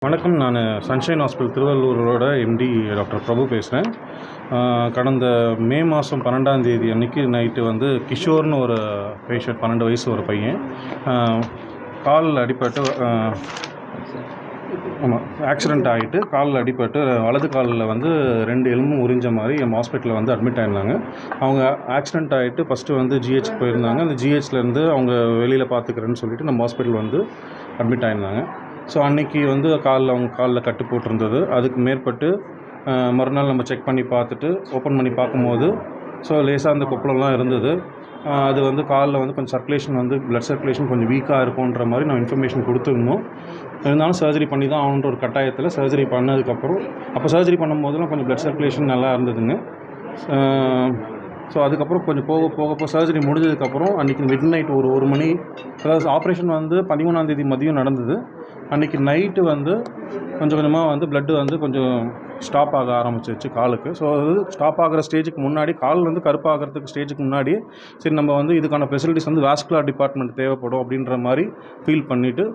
வணக்கம். நான் sunshine hospital திருவள்ளூரோட empty doctor பிரபு பேசுகிறேன். கடந்த மே மாதம் 12ஆம் தேதி அன்றைக்கி நைட்டு வந்து கிஷோர்னு ஒரு பேஷண்ட், 12 வயசு ஒரு பையன், காலில் அடிபட்டு ஆக்சிடெண்ட் ஆகிட்டு காலில் அடிபட்டு வலது காலில் வந்து 2 எலும்பும் உரிஞ்ச மாதிரி நம்ம ஹாஸ்பிட்டலில் வந்து அட்மிட் ஆகிருந்தாங்க. அவங்க ஆக்சிடெண்ட் ஆகிட்டு ஃபஸ்ட்டு வந்து ஜிஹெச் போயிருந்தாங்க. அந்த ஜிஹெச்லேருந்து அவங்க வெளியில் பார்த்துக்கிறேன்னு சொல்லிவிட்டு நம்ம ஹாஸ்பிட்டல் வந்து அட்மிட் ஆகிருந்தாங்க. ஸோ அன்றைக்கி வந்து அவங்க காலில் கட்டு போட்டிருந்தது. அதுக்கு மேற்பட்டு மறுநாள் நம்ம செக் பண்ணி பார்த்துட்டு ஓப்பன் பண்ணி பார்க்கும்போது லேசாக அந்த கொப்பளம்லாம் இருந்தது. அது வந்து காலில் வந்து கொஞ்சம் சர்க்குலேஷன் வந்து பிளட் சர்க்குலேஷன் கொஞ்சம் வீக்காக இருக்குன்ற மாதிரி நம்ம இன்ஃபர்மேஷன் கொடுத்துருந்தோம். இருந்தாலும் சர்ஜரி பண்ணி தான் ஆகணுன்ற ஒரு கட்டாயத்தில் சர்ஜரி பண்ணதுக்கப்புறம் சர்ஜரி பண்ணும்போதெல்லாம் கொஞ்சம் பிளட் சர்க்குலேஷன் நல்லா இருந்ததுங்க. அதுக்கப்புறம் கொஞ்சம் போக சர்ஜரி முடிஞ்சதுக்கப்புறம் அன்றைக்கி மிட் நைட் ஒரு மணி, அதாவது ஆப்ரேஷன் வந்து 13ஆம் தேதி மதியம் நடந்தது. அன்றைக்கி நைட்டு வந்து கொஞ்சம் கொஞ்சமாக வந்து பிளட்டு வந்து கொஞ்சம் ஸ்டாப் ஆக ஆரம்பிச்சிருச்சு காலுக்கு. அது ஸ்டாப் ஆகிற ஸ்டேஜுக்கு முன்னாடி, கால் வந்து கருப்பாகிறதுக்கு ஸ்டேஜுக்கு முன்னாடி சரி நம்ம வந்து இதுக்கான ஃபெசிலிட்டிஸ் வந்து வாஸ்குலர் டிபார்ட்மெண்ட் தேவைப்படும் அப்படின்ற மாதிரி ஃபீல் பண்ணிவிட்டு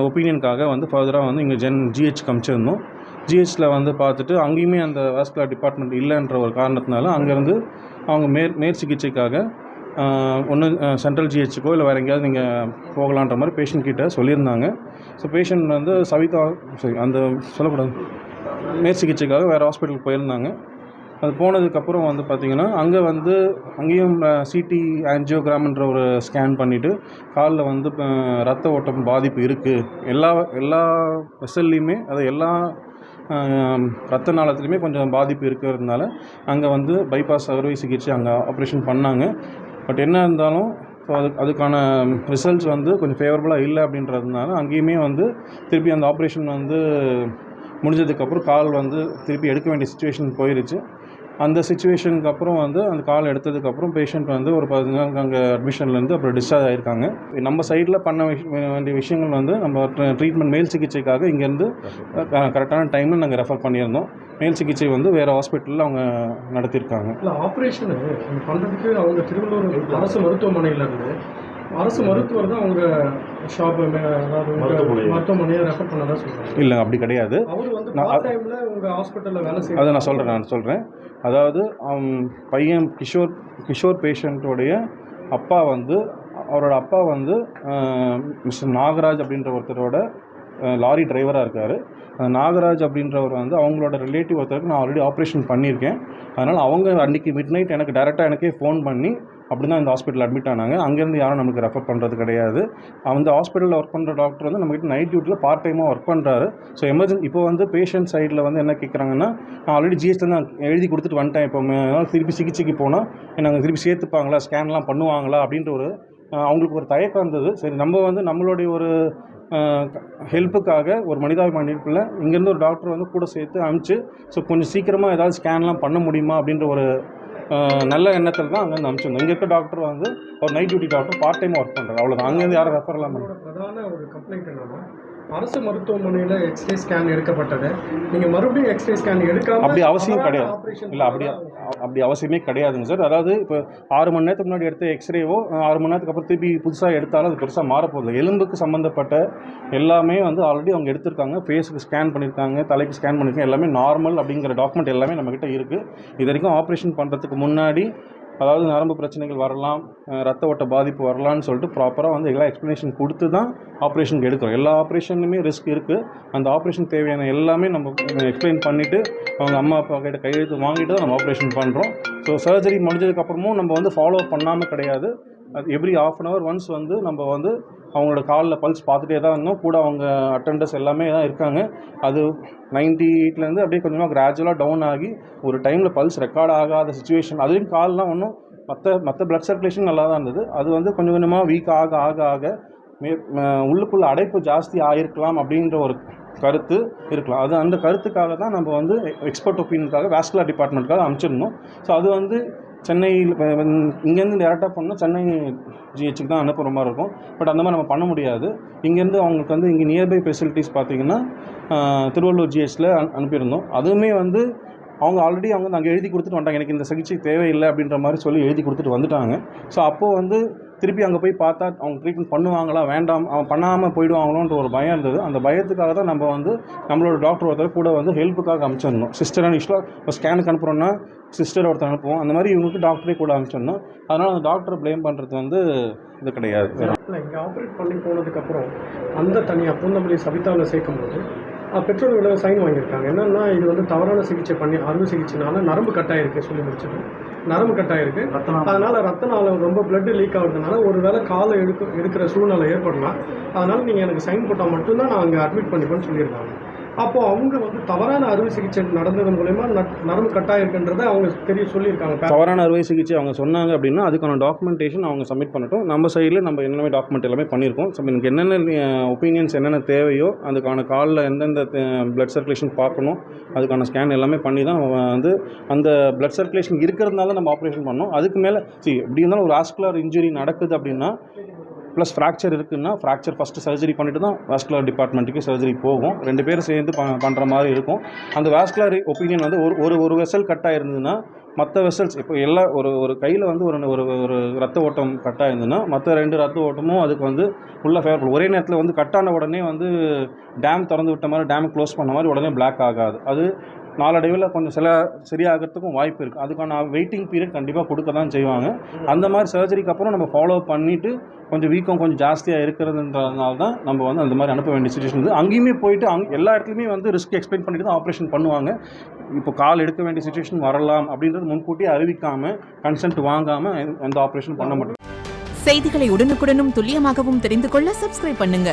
ஒப்பீனியனுக்காக வந்து ஃபர்தராக வந்து இங்கே ஜிஹெச் காமிச்சிருந்தோம். ஜிஹெச்சில் வந்து பார்த்துட்டு அங்கேயுமே அந்த வாஸ்குலர் டிபார்ட்மெண்ட் இல்லைன்ற ஒரு காரணத்தினால அங்கேருந்து அவங்க மேற் சிகிச்சைக்காக ஒன்று சென்ட்ரல் ஜிஹெச்சுக்கோ இல்லை வேறு எங்கேயாவது நீங்கள் போகலான்ற மாதிரி பேஷண்ட் கிட்ட சொல்லியிருந்தாங்க. பேஷண்ட் வந்து அந்த சொல்லக்கூடாது, மேற் சிகிச்சைக்காக வேறு ஹாஸ்பிட்டலுக்கு போயிருந்தாங்க. அது போனதுக்கப்புறம் வந்து பார்த்திங்கன்னா அங்கேயும் சிடி ஆஞ்சியோகிராம்ன்ற ஒரு ஸ்கேன் பண்ணிவிட்டு காலில் வந்து ரத்த ஓட்டம் பாதிப்பு இருக்குது, எல்லா வெசல்லையுமே, அது எல்லா ரத்த நாளத்துலையுமே கொஞ்சம் பாதிப்பு இருக்கிறதுனால அங்கே வந்து பைபாஸ் அறுவை சிகிச்சை அங்கே ஆப்ரேஷன் பண்ணாங்க. பட் என்ன இருந்தாலும் அதுக்கான ரிசல்ட்ஸ் வந்து கொஞ்சம் ஃபேவரபுளாக இல்லை அப்படின்றதுனால அங்கேயுமே வந்து திருப்பி அந்த ஆப்ரேஷன் வந்து முடிஞ்சதுக்கப்புறம் கால் வந்து திருப்பி எடுக்க வேண்டிய சுச்சுவேஷன் போயிடுச்சு. அந்த சுச்சுவேஷனுக்கு அப்புறம் வந்து அந்த கால் எடுத்ததுக்கப்புறம் பேஷண்ட் வந்து ஒரு 10 நாளுக்கு அங்கே அட்மிஷன்லேருந்து அப்புறம் டிஸ்சார்ஜ் ஆகியிருக்காங்க. நம்ம சைடில் பண்ண வேண்டிய விஷயங்கள் வந்து நம்ம ட்ரீட்மெண்ட் மேல் சிகிச்சைக்காக இங்கேருந்து கரெக்டான டைமில் நாங்கள் ரெஃபர் பண்ணியிருந்தோம். மேல் சிகிச்சை வந்து வேறு ஹாஸ்பிட்டலில் அவங்க நடத்தியிருக்காங்க. இல்லை, ஆப்ரேஷனு பண்ணுறதுக்கு அவங்க திருவள்ளூர் அரசு மருத்துவமனையிலேருந்து அரசு மருத்துவர் தான் அவங்க ஷாப்பு, அதாவது மருத்துவமனையை ரெஃபர் பண்ண தான் சொல்கிறாங்க. இல்லை, அப்படி கிடையாது. அவர் வந்து பார்ட் டைமில் உங்கள் ஹாஸ்பிட்டலில் வேலை செய்ய அதை நான் சொல்கிறேன். அதாவது பையன் கிஷோர் பேஷண்ட்டோடைய அப்பா வந்து, அவரோட அப்பா வந்து மிஸ்டர் நாகராஜ் அப்படின்ற ஒருத்தரோட லாரி டிரைவராக இருக்கார். அந்த நாகராஜ் அப்படின்றவர் வந்து அவங்களோட ரிலேட்டிவ் ஒருத்தருக்கு நான் ஆல்ரெடி ஆப்ரேஷன் பண்ணியிருக்கேன். அதனால் அவங்க அன்றைக்கி மிட் நைட் எனக்கே ஃபோன் பண்ணி அப்படி தான் இந்த ஹாஸ்பிட்டல் அட்மிட் ஆனாங்க. அங்கேருந்து யாரும் நமக்கு ரெஃபர் பண்ணுறது கிடையாது. அந்த ஹாஸ்பிட்டலில் ஒர்க் பண்ணுற டாக்டர் வந்து நம்மகிட்ட நைட் டியூட்டியில் பார்ட் டைமாக ஒர்க் பண்ணுறாரு. எமர்ஜென்சி இப்போ வந்து பேஷண்ட் சைடில் வந்து என்ன கேட்குறாங்கன்னா, நான் ஆல்ரெடி ஜிஹெச்சில் தான் எழுதி கொடுத்துட்டு வந்துட்டேன், இப்போ திருப்பி சிகிச்சைக்கு போனால் நாங்கள் திருப்பி சேர்த்துப்பாங்களா, ஸ்கேன்லாம் பண்ணுவாங்களா அப்படின்ற அவங்களுக்கு ஒரு தயக்கம் இருந்தது. சரி, நம்ம வந்து நம்மளுடைய ஒரு ஹெல்ப்புக்காக ஒரு மனிதாபிமானிப்பில் இங்கேருந்து ஒரு டாக்டர் வந்து கூட சேர்த்து அனுப்பிச்சு கொஞ்சம் சீக்கிரமாக ஏதாவது ஸ்கேன்லாம் பண்ண முடியுமா அப்படின்ற ஒரு நல்ல எண்ணத்தில் தான் அங்கேருந்து அனுப்பிச்சிருந்தோம். இங்கே இருக்க டாக்டர் வந்து ஒரு நைட் டியூட்டி டாக்டர் பார்ட் டைமாக ஒர்க் பண்ணுறாரு, அவ்வளோதான். அங்கேருந்து யாரும் ரெஃபர்லாம் பண்ண. பிரதான ஒரு கம்ப்ளைண்ட் என்னன்னா, அரசு மருத்துவமனையில் எக்ஸ்ரே ஸ்கேன் எடுக்கப்பட்டது, நீங்கள் மறுபடியும் எக்ஸ்ரே ஸ்கேன் எடுக்காம அப்படி அவசியம் கிடையாது. இல்லை, அப்படி அவசியமே கிடையாதுங்க சார். அதாவது இப்போ 6 மணி நேரத்துக்கு முன்னாடி எடுத்த எக்ஸ்ரேவோ 6 மணி நேரத்துக்கு அப்புறம் திருப்பி புதுசாக எடுத்தாலும் அது பெருசாக மாறப்போகுது. எலும்புக்கு சம்மந்தப்பட்ட எல்லாமே வந்து ஆல்ரெடி அவங்க எடுத்திருக்காங்க. ஃபேஸுக்கு ஸ்கேன் பண்ணியிருக்காங்க, தலைக்கு ஸ்கேன் பண்ணியிருக்காங்க, எல்லாமே நார்மல் அப்படிங்கிற டாக்குமெண்ட் எல்லாமே நம்மக்கிட்ட இருக்குது. இது வரைக்கும் ஆப்ரேஷன் பண்ணுறதுக்கு முன்னாடி அதாவது நரம்பு பிரச்சனைகள் வரலாம், ரத்த ஓட்ட பாதிப்பு வரலான்னு சொல்லிட்டு ப்ராப்பராக வந்து எல்லா எக்ஸ்ப்ளனேஷன் கொடுத்து தான் ஆப்ரேஷனுக்கு எடுக்கிறோம். எல்லா ஆப்ரேஷன்லையுமே ரிஸ்க் இருக்குது. அந்த ஆப்ரேஷன் தேவையான எல்லாமே நம்ம எக்ஸ்பிளைன் பண்ணிவிட்டு அவங்க அம்மா அப்பா கிட்ட கையெழுத்து வாங்கிட்டு தான் நம்ம ஆப்ரேஷன் பண்ணுறோம். சர்ஜரி முடிஞ்சதுக்கப்புறமும் நம்ம வந்து ஃபாலோ பண்ணாமல் கிடையாது. அது எவ்ரி ½ அன் ஹவர் ஒன்ஸ் வந்து நம்ம வந்து அவங்களோட காலில் பல்ஸ் பார்த்துட்டே தான் இருந்தோம். கூட அவங்க அட்டெண்டர்ஸ் எல்லாமே தான் இருக்காங்க. அது 98லேருந்து அப்படியே கொஞ்சமாக கிராஜுவலாக டவுன் ஆகி ஒரு டைமில் பல்ஸ் ரெக்கார்ட் ஆகாத சுச்சுவேஷன். அதுலேயும் கால்லாம் ஒன்றும் மற்ற பிளட் சர்க்குலேஷன் நல்லா தான் இருந்தது. அது வந்து கொஞ்சம் கொஞ்சமாக வீக் ஆக உள்ளுக்குள்ளே அடைப்பு ஜாஸ்தி ஆகிருக்கலாம் அப்படின்ற ஒரு கருத்து இருக்கலாம். அந்த கருத்துக்காக தான் நம்ம வந்து எக்ஸ்பர்ட் ஒப்பீனியனுக்காக வாஸ்குலர் டிபார்ட்மெண்ட்டுக்காக அனுப்பிச்சிருந்தோம். அது வந்து சென்னையில் இங்கேருந்து டேரெக்டாக பண்ணால் சென்னை ஜிஹெச்சுக்கு தான் அனுப்புகிற மாதிரி இருக்கும். பட் அந்த மாதிரி நம்ம பண்ண முடியாது. இங்கேருந்து அவங்களுக்கு வந்து இங்கே நியர்பை ஃபெசிலிட்டிஸ் பார்த்திங்கன்னா திருவள்ளூர் ஜிஹெச்சில் அனுப்பியிருந்தோம். அதுவுமே வந்து அவங்க ஆல்ரெடி அவங்க அங்கே எழுதி கொடுத்துட்டு வந்துட்டாங்க, எனக்கு இந்த சிகிச்சை தேவையில்லை அப்படின்ற மாதிரி சொல்லி எழுதி கொடுத்துட்டு வந்துட்டாங்க. அப்போது வந்து திருப்பி அங்கே போய் பார்த்தா அவங்க ட்ரீட்மெண்ட் பண்ணுவாங்களா வேண்டாம் அவன் பண்ணாமல் போயிடுவாங்களோன்ற ஒரு பயம் இருந்தது. அந்த பயத்துக்காக தான் நம்ம வந்து நம்மளோட டாக்டர் ஒருத்தர் கூட வந்து ஹெல்ப்புக்காக அனுப்பிச்சிடணும். சிஸ்டரான யூஸ்வலாக இப்போ ஸ்கேனுக்கு அனுப்புகிறோன்னா சிஸ்டர் ஒருத்தர் அனுப்புவோம், அந்த மாதிரி இவங்களுக்கு டாக்டரே கூட அனுப்பிச்சிடணும். அதனால் அந்த டாக்டரை ப்ளேம் பண்ணுறது வந்து இது கிடையாது. இல்லை, இங்கே ஆப்ரேட் பண்ணி போனதுக்கப்புறம் அந்த தனியாக பூந்தமல்லி சவிதாவில் சேர்க்கும்போது பெற்றோர்களை சைன் வாங்கியிருக்காங்க. என்னென்னா இது வந்து தவறான சிகிச்சை பண்ணி அறுவை சிகிச்சைனால நரம்பு கட்டாயிருக்கு சொல்லி முடிச்சது. நரம்பு கட்டாயிருக்கு, அதனால் ரத்த நாளம் ரொம்ப பிளட்டு லீக் ஆகுறதுனால ஒரு வேளை காலை எடுக்கிற சூழ்நிலை ஏற்படலாம். அதனால் நீங்கள் எனக்கு சைன் போட்டால் மட்டும்தான் நான் அங்கே அட்மிட் பண்ணிப்பேன்னு சொல்லியிருக்காங்க. அப்போது அவங்க வந்து தவறான அறுவை சிகிச்சை நடந்தது மூலமா நரம்பு கட்டாயிருக்குன்றதை அவங்க சொல்லியிருக்காங்க. தவறான அறுவை சிகிச்சை அவங்க சொன்னாங்க அப்படின்னா அதுக்கான டாக்குமெண்டேஷன் அவங்க சப்மிட் பண்ணட்டும். நம்ம சைடில் நம்ம என்னென்ன டாக்குமெண்ட் எல்லாமே பண்ணியிருக்கோம். ஸோ எனக்கு என்னென்ன ஒப்பீனியன்ஸ் என்னென்ன தேவையோ அதுக்கான காலில் எந்தெந்த பிளட் சர்க்குலேஷன் பார்க்கணும் அதுக்கான ஸ்கேன் எல்லாமே பண்ணி தான் வந்து அந்த பிளட் சர்க்குலேஷன் இருக்கிறதுனால நம்ம ஆப்ரேஷன் பண்ணோம். அதுக்கு மேலே எப்படி இருந்தாலும் ஒரு வாஸ்குலர் இன்ஜுரி நடக்குது அப்படின்னா ப்ளஸ் ஃப்ராக்சர் இருக்குன்னா ஃப்ராக்சர் ஃபஸ்ட்டு சர்ஜரி பண்ணிவிட்டு தான் வாஸ்குலர் டிபார்ட்மெண்ட்டுக்கு சர்ஜரி போகும். 2 பேரும் சேர்ந்து பண்ணுற மாதிரி இருக்கும். அந்த வாஸ்குலர் ஒப்பீனியன் வந்து ஒரு வெசல் கட்டாக இருந்ததுன்னா மற்ற வெசல்ஸ் இப்போ எல்லா ஒரு கையில் வந்து ஒரு ரத்த ஓட்டம் கட்டாக இருந்ததுன்னா மற்ற 2 ரத்த ஓட்டமும் அதுக்கு வந்து ஃபுல்லாக ஃபேவரபிள். ஒரே நேரத்தில் வந்து கட்டான உடனே வந்து டேம் திறந்து விட்ட மாதிரி டேம் க்ளோஸ் பண்ண மாதிரி உடனே பிளாக் ஆகாது. அது நாளடைவில் கொஞ்சம் சரியாகிறதுக்கும் வாய்ப்பு இருக்குது. அதுக்கான வெயிட்டிங் பீரியட் கண்டிப்பாக கொடுக்க தான் செய்வாங்க. அந்த மாதிரி சர்ஜரிக்கு அப்புறம் நம்ம ஃபாலோ பண்ணிவிட்டு கொஞ்சம் வீக்கம் கொஞ்சம் ஜாஸ்தியாக இருக்கிறதுன்றதுனால தான் நம்ம வந்து அந்த மாதிரி அனுப்ப வேண்டிய சுச்சுவேஷன் இருக்குது. அங்கேயுமே போயிட்டு எல்லா இடத்துலையுமே வந்து ரிஸ்க் எக்ஸ்பிளைன் பண்ணிட்டு தான் ஆப்ரேஷன் பண்ணுவாங்க. இப்போ கால் எடுக்க வேண்டிய சுச்சுவேஷன் வரலாம் அப்படின்றது முன்கூட்டியே அறிவிக்காமல் கன்சென்ட் வாங்காமல் எந்த ஆப்ரேஷன் பண்ண மாட்டோம். செய்திகளை உடனுக்குடனும் துல்லியமாகவும் தெரிந்து கொள்ள சப்ஸ்கிரைப் பண்ணுங்க.